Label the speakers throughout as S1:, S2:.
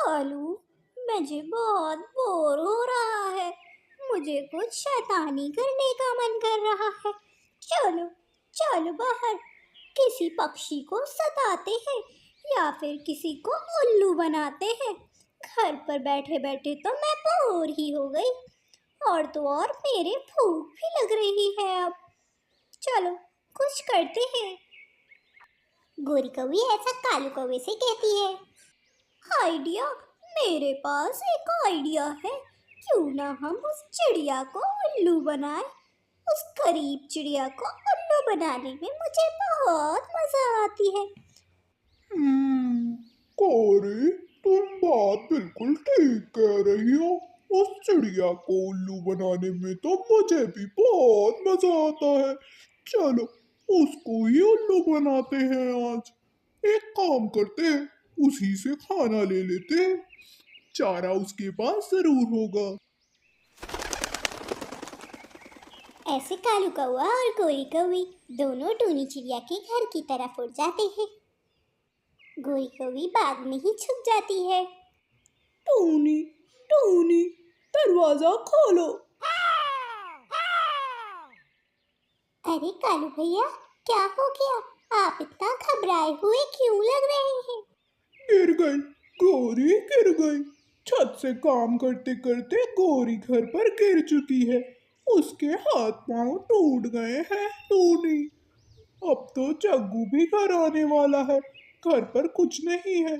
S1: कालू, मुझे बहुत बोर हो रहा है। मुझे कुछ शैतानी करने का मन कर रहा है। चलो चलो बाहर, किसी पक्षी को सताते हैं या फिर किसी को उल्लू बनाते हैं। घर पर बैठे बैठे तो मैं बोर ही हो गई, और तो और मेरे भूख भी लग रही है अब। चलो कुछ करते हैं। गोरी कौवी ऐसा कालू कौवे से कहती है। आइडिया, मेरे पास एक आइडिया है। क्यों ना हम उस चिड़िया को उल्लू बनाएं। उस गरीब चिड़िया को उल्लू बनाने में मुझे बहुत मजा आती है।
S2: हम्म, कोरी, तुम बात बिल्कुल ठीक कह रही हो। उस चिड़िया को उल्लू बनाने में तो मुझे भी बहुत मजा आता है। चलो, उसको ही उल्लू बनाते हैं आज। एक काम करते हैं, उसी से खाना ले लेते हैं। चारा उसके पास जरूर होगा।
S1: ऐसे कालू कौवा और गोरी कौवी दोनों टूनी चिड़िया के घर की तरफ उड़ जाते हैं। गोरी कौवी बाग में ही छुप जाती है।
S2: टूनी, टूनी, दरवाजा खोलो।
S1: अरे कालू भैया, क्या हो गया? आप इतना घबराए हुए क्यों लग रहे हैं?
S2: गिर गई, गोरी गिर गई। छत से काम करते करते गोरी घर पर गिर चुकी है। उसके हाथ पांव टूट गए हैं टूनी। अब तो जग्गू भी घर आने वाला है। घर पर कुछ नहीं है।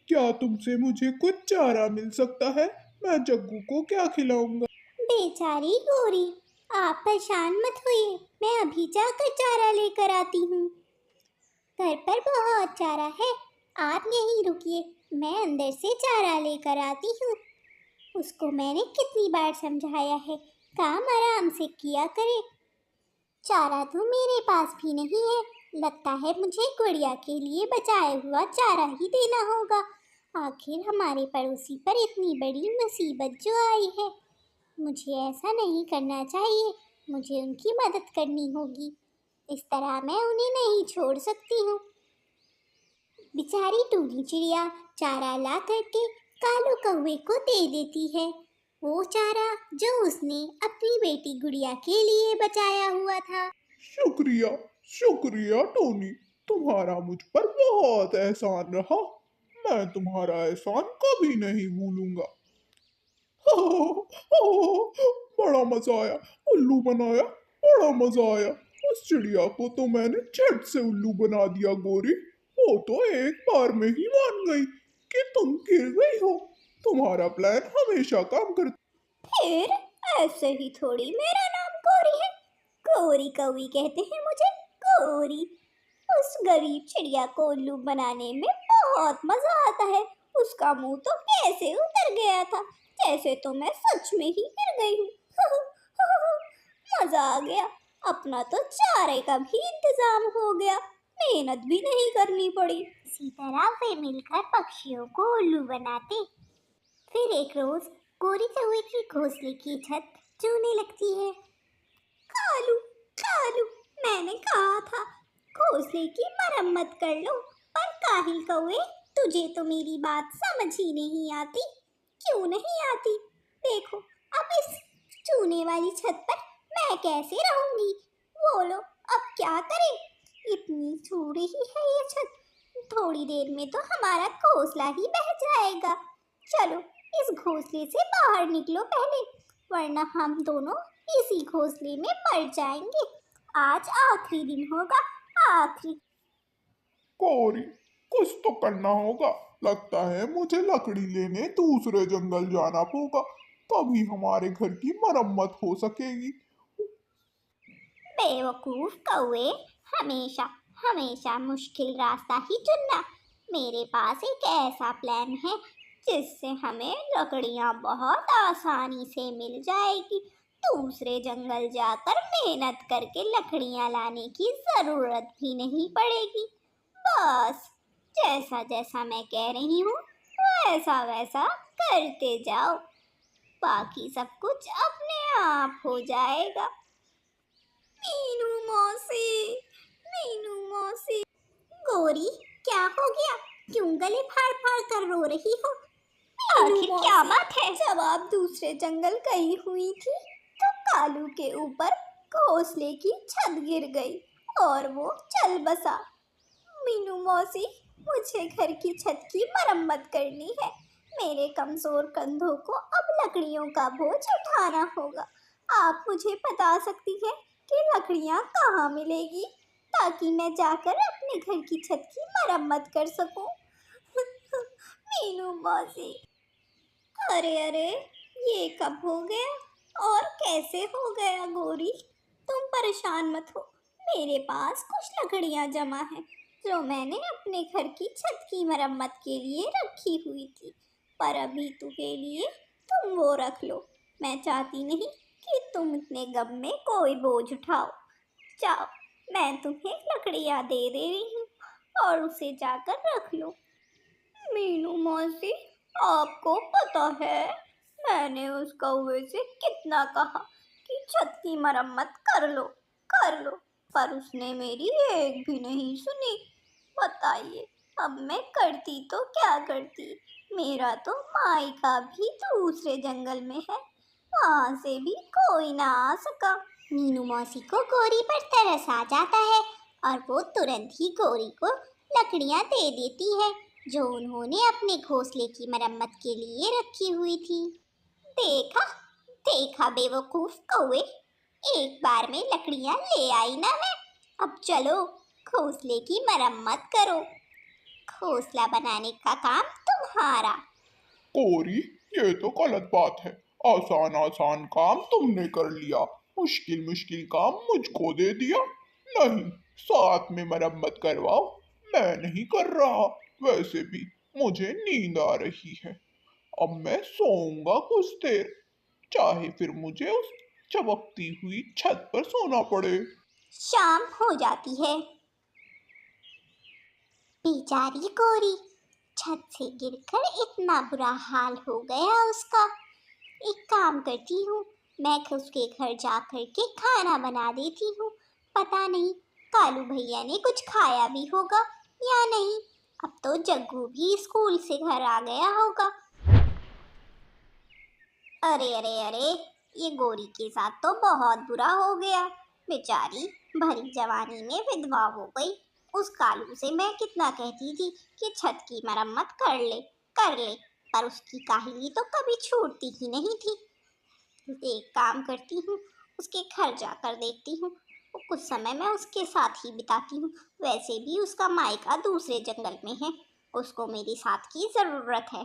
S2: क्या तुमसे मुझे कुछ चारा मिल सकता है? मैं जग्गू को क्या खिलाऊंगा?
S1: बेचारी गोरी, आप परेशान मत होइए, मैं अभी जाकर चारा लेकर आती हूँ। घर पर बहुत चारा है, आप यहीं रुकिए, मैं अंदर से चारा लेकर आती हूँ। उसको मैंने कितनी बार समझाया है, काम आराम से किया करे। चारा तो मेरे पास भी नहीं है, लगता है मुझे गुड़िया के लिए बचाया हुआ चारा ही देना होगा। आखिर हमारे पड़ोसी पर इतनी बड़ी मुसीबत जो आई है, मुझे ऐसा नहीं करना चाहिए। मुझे उनकी मदद करनी होगी। इस तरह मैं उन्हें नहीं छोड़ सकती हूँ। बेचारी टूनी चिड़िया चारा ला करके कालू कौवे को दे देती है। वो चारा जो उसने अपनी बेटी गुड़िया के लिए बचाया हुआ था।
S2: शुक्रिया, शुक्रिया टोनी। तुम्हारा मुझ पर बहुत एहसान रहा। मैं तुम्हारा एहसान कभी नहीं भूलूंगा। बड़ा मजा आया। उल्लू बनाया, बड़ा मजा आया। उस चिड़िया को तो मैंने झट से उल्लू बना दिया गोरी। वो तो एक बार में ही मान गई कि तुम गिर गई हो। तुम्हारा प्लान हमेशा काम करता।
S1: फिर ऐसे ही थोड़ी मेरा नाम गौरी है। गौरी कौवी कहते हैं मुझे, गौरी। उस गरीब चिड़िया को उल्लू बनाने में बहुत मजा आता है। उसका मुंह तो कैसे उतर गया था, जैसे तो मैं सच में ही गिर गई हूँ। मजा आ गया। अपना तो चारे का भी इंतजाम हो गया, मेहनत भी नहीं करनी पड़ी। इसी तरह वे मिलकर पक्षियों को उल्लू बनाते। फिर एक रोज गोरी कौवे की घोंसले की छत चूने लगती है। कालू, कालू, मैंने कहा था घोंसले की मरम्मत कर लो। पर काहिल कौवे, तुझे तो मेरी बात समझ ही नहीं आती। क्यों नहीं आती? देखो, अब इस चूने वाली छत पर मैं कैसे रहूंगी? बोलो, अब क्या करें? इतनी चूड़ी ही है ये छत, थोड़ी देर में तो हमारा घोंसला ही बह जाएगा। चलो, इस घोंसले से बाहर निकलो पहले, वरना हम दोनों इसी घोंसले में मर जाएंगे। आज आखिरी दिन होगा, आखिरी।
S2: गोरी, कुछ तो करना होगा। लगता है मुझे लकड़ी लेने दूसरे जंगल जाना होगा। तभी हमारे घर की मरम्मत हो सकेगी।
S1: बेवकूफ कौवे, हमेशा हमेशा मुश्किल रास्ता ही चुनना। मेरे पास एक ऐसा प्लान है जिससे हमें लकड़ियां बहुत आसानी से मिल जाएगी। दूसरे जंगल जाकर मेहनत करके लकड़ियां लाने की जरूरत भी नहीं पड़ेगी। बस जैसा जैसा मैं कह रही हूँ वैसा वैसा करते जाओ, बाकी सब कुछ अपने आप हो जाएगा। मीनू मौसी, मीनू मौसी। गोरी, क्या हो गया? क्यों गले फाड़ फाड़ कर रो रही हो? आखिर क्या बात है? जब आप दूसरे जंगल गई हुई थी तो कालू के ऊपर घोंसले की छत गिर गई और वो चल बसा। मीनू मौसी, मुझे घर की छत की मरम्मत करनी है। मेरे कमजोर कंधों को अब लकड़ियों का बोझ उठाना होगा। आप मुझे बता सकती हैं कि लकड़ियां कहाँ मिलेगी ताकि मैं जाकर अपने घर की छत की मरम्मत कर सकूं। मीनू मौसी, अरे अरे, ये कब हो गया और कैसे हो गया गौरी? तुम परेशान मत हो, मेरे पास कुछ लकड़ियां जमा है जो मैंने अपने घर की छत की मरम्मत के लिए रखी हुई थी। पर अभी के लिए तुम वो रख लो। मैं चाहती नहीं कि तुम इतने गम में कोई बोझ उठाओ। जाओ, मैं तुम्हें लकड़ियां दे रही हूँ और उसे जाकर रख लो। मीनू मौसी, आपको पता है मैंने उस कौवे से कितना कहा कि छत की मरम्मत कर लो, पर उसने मेरी एक भी नहीं सुनी। बताइए, अब मैं करती तो क्या करती? मेरा तो मायका भी दूसरे जंगल में है, वहां से भी कोई ना आ सका। मीनू मौसी को गोरी पर तरस आ जाता है और वो तुरंत ही गोरी को लकड़ियां दे देती है जो उन्होंने अपने घोंसले की मरम्मत के लिए रखी हुई थी। देखा देखा बेवकूफ कौवे, एक बार में लकड़ियां ले आई ना मैं। अब चलो, घोंसले की मरम्मत करो। घोंसला बनाने का काम तुम्हारा।
S2: कोरी, ये तो गलत बात है। आसान आसान काम तुमने कर लिया, मुश्किल मुश्किल काम मुझको दे दिया। नहीं, साथ में मरम्मत करवाओ। मैं नहीं कर रहा। वैसे भी मुझे नींद आ रही है। अब मैं सोऊंगा कुछ देर, चाहे फिर मुझे उस चमकती हुई छत पर सोना पड़े।
S1: शाम हो जाती है। बेचारी गोरी, छत से गिरकर इतना बुरा हाल हो गया उसका। एक काम करती हूँ, मैं उसके घर जा कर के खाना बना देती हूँ। पता नहीं कालू भैया ने कुछ खाया भी होगा या नहीं। अब तो जग्गू भी स्कूल से घर आ गया होगा। अरे अरे अरे, ये गोरी के साथ तो बहुत बुरा हो गया। बेचारी भरी जवानी में विधवा हो गई। उस कालू से मैं कितना कहती थी कि छत की मरम्मत कर ले, पर उसकी काहली तो कभी छूटती ही नहीं थी। एक काम करती हूँ, उसके घर जाकर देखती हूँ। वो कुछ समय मैं उसके साथ ही बिताती हूँ। वैसे भी उसका मायका दूसरे जंगल में है, उसको मेरे साथ की ज़रूरत है।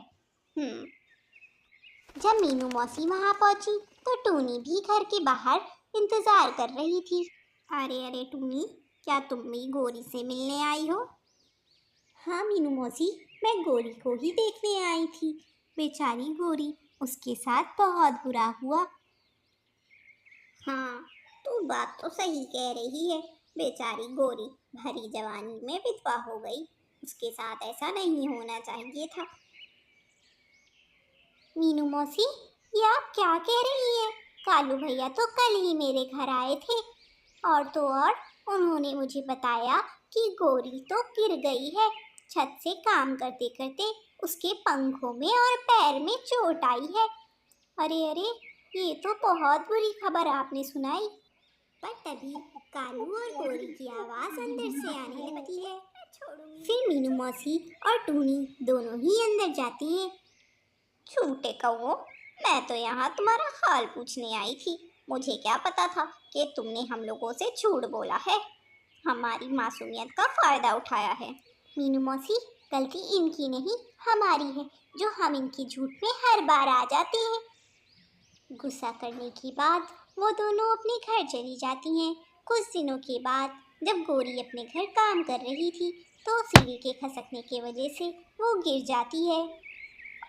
S1: जब मीनू मौसी वहाँ पहुँची तो टूनी भी घर के बाहर इंतज़ार कर रही थी। अरे अरे टूनी, क्या तुम भी गोरी से मिलने आई हो? हाँ मीनू मौसी, मैं गोरी को ही देखने आई थी। बेचारी गोरी, उसके साथ बहुत बुरा हुआ। हाँ, तू बात तो सही कह रही है। बेचारी गोरी भरी जवानी में विधवा हो गई। उसके साथ ऐसा नहीं होना चाहिए था। मीनू मौसी, ये आप क्या कह रही हैं? कालू भैया तो कल ही मेरे घर आए थे और तो और उन्होंने मुझे बताया कि गोरी तो गिर गई है। छत से काम करते करते उसके पंखों में और पैर में चोट आई है। अरे अरे, ये तो बहुत बुरी खबर आपने सुनाई। पर तभी कालू और गोरी की आवाज़ अंदर से आने लगती है। फिर मीनू मौसी और टूनी दोनों ही अंदर जाती हैं। झूठे कौवो, मैं तो यहाँ तुम्हारा हाल पूछने आई थी। मुझे क्या पता था कि तुमने हम लोगों से झूठ बोला है, हमारी मासूमियत का फायदा उठाया है। मीनू मौसी, गलती इनकी नहीं हमारी है जो हम इनकी झूठ में हर बार आ जाते हैं। गुस्सा करने के बाद वो दोनों अपने घर चली जाती हैं। कुछ दिनों के बाद जब गोरी अपने घर काम कर रही थी तो सीढ़ी के खसकने की वजह से वो गिर जाती है।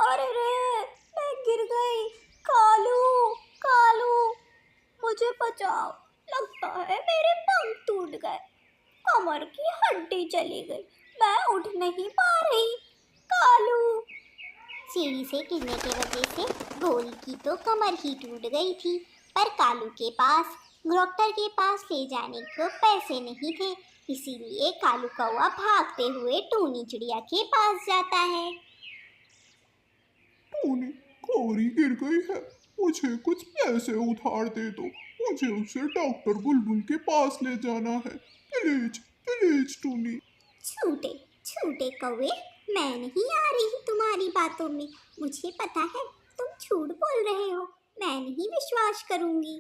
S1: अरे रे, मैं गिर गई। कालू, कालू, मुझे बचाओ। लगता है मेरे पंख टूट गए, कमर की हड्डी चली गई, मैं उठ नहीं पा रही। कालू। सीढ़ी से गिरने की वजह से गोरी की तो कमर ही टूट गई थी, पर कालू के पास डॉक्टर के पास ले जाने को पैसे नहीं थे। इसीलिए कालू कौवा भागते हुए टूनी चिड़िया के पास जाता है।
S2: टूनी, गौरी गिर गई है, मुझे कुछ पैसे उधार दे दो, मुझे उसे डॉक्टर बुलबुल के पास ले जाना है, प्लीज प्लीज टूनी।
S1: झूठे झूठे कौवे, मैं नहीं आ रही तुम्हारी बातों में। मुझे पता है तुम झूठ बोल रहे हो, मैं नहीं विश्वास करूंगी।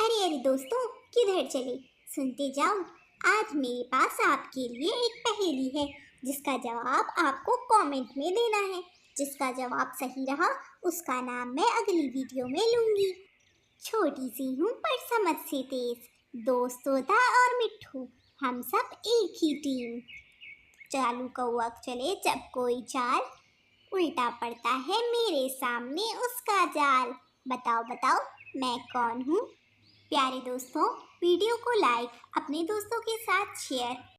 S1: अरे अरे दोस्तों, किधर चले, सुनते जाओ। आज मेरे पास आपके लिए एक पहेली है जिसका जवाब आपको कमेंट में देना है। जिसका जवाब सही रहा उसका नाम मैं अगली वीडियो में लूंगी। छोटी सी हूँ पर समझ से तेज, दोस्त तोता और मिट्ठू, हम सब एक ही टीम। चालू कौआ चले जब कोई चाल, उल्टा पड़ता है मेरे सामने उसका जाल। बताओ बताओ मैं कौन हूँ। प्यारे दोस्तों, वीडियो को लाइक, अपने दोस्तों के साथ शेयर